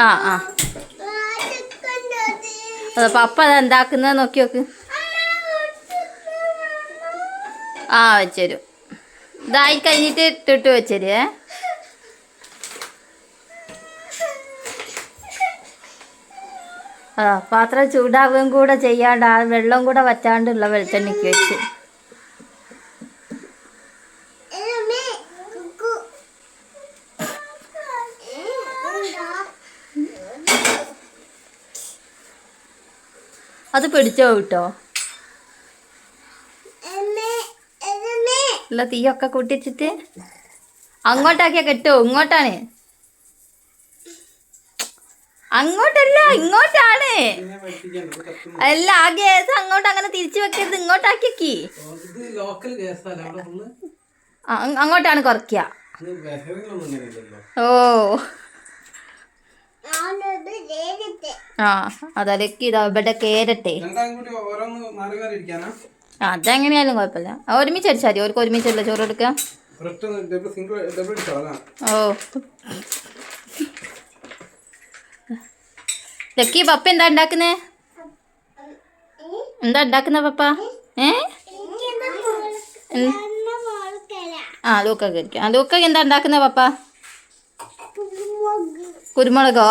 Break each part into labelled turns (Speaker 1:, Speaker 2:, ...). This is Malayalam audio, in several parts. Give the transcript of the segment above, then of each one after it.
Speaker 1: ആ ആ അതെ പപ്പ അതെന്താക്കുന്നത് നോക്കി നോക്ക്. ആ വെച്ചരും. ഇതായി കഴിഞ്ഞിട്ട് ഇട്ടിട്ട് വെച്ചരേ. ആ പാത്രം ചൂടാവുകയും കൂടെ ചെയ്യാണ്ട് ആ വെള്ളം കൂടെ വറ്റാണ്ടുള്ള വെളിച്ചെണ്ണയ്ക്ക് വെച്ച്. അത് പിടിച്ചോ കിട്ടോ ഉള്ള തീയൊക്കെ കൂട്ടിച്ചിട്ട് അങ്ങോട്ടാക്കിയാ കെട്ടോ. ഇങ്ങോട്ടാണ്, അങ്ങോട്ടല്ല ഇങ്ങോട്ടാണ്. അല്ല ആ ഗ്യാസ് അങ്ങോട്ട് അങ്ങനെ തിരിച്ചു വെക്കരുത്, ഇങ്ങോട്ടാക്കി. അങ്ങോട്ടാണ് കുറയ്ക്കുക. ഓ ആ അതലേക്ക് ഇതാ ഇവിടെ കേരട്ടെ. അതെങ്ങനെയായാലും കുഴപ്പമില്ല. ഒരുമിച്ച് അടിച്ചാൽ മതി. അവർക്ക് ഒരുമിച്ചല്ല ചോറ് എടുക്കുക. ഓ ലക്കി പപ്പ എന്താ ഉണ്ടാക്കുന്നേ? എന്താ ഉണ്ടാക്കുന്ന പപ്പ? ആ ലൂക്ക കഴിക്കാം. ആ ലൂക്ക എന്താ ഉണ്ടാക്കുന്ന പപ്പ? കുരുമുളകോ?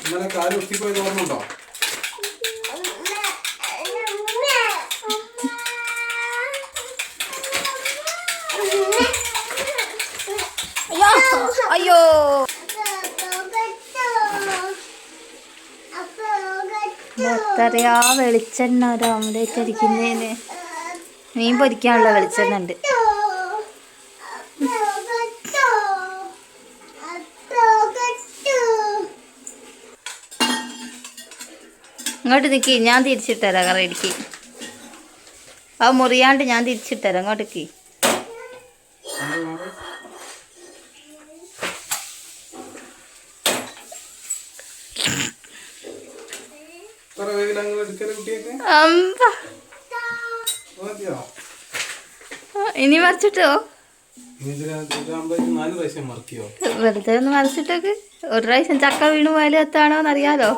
Speaker 2: ഇന്നലെ കാല് ഒട്ടിപ്പോയത് ഓർമ്മയുണ്ടോ?
Speaker 1: അയ്യോ എത്രയാ വെളിച്ചെണ്ണ ഒരു ഓംലേറ്റ് അടിക്കുന്നതിന്. മീൻ പൊരിക്കാനുള്ള വെളിച്ചെണ്ണ ഉണ്ട്. ഇങ്ങോട്ട് നിൽക്കി, ഞാൻ തിരിച്ചിട്ടരാം കറിയിടിക്ക്. അത് മുറിയാണ്ട് ഞാൻ തിരിച്ചിട്ടരാം. ഇങ്ങോട്ട് നിൽക്കി. ഇനി മറിച്ചിട്ടോ? വെറുതെ ഒന്ന് മറിച്ചിട്ടൊക്കെ. ഒരു പ്രാവശ്യം ചക്ക വീണ് പോയാലും എത്താണോന്ന് അറിയാലോ.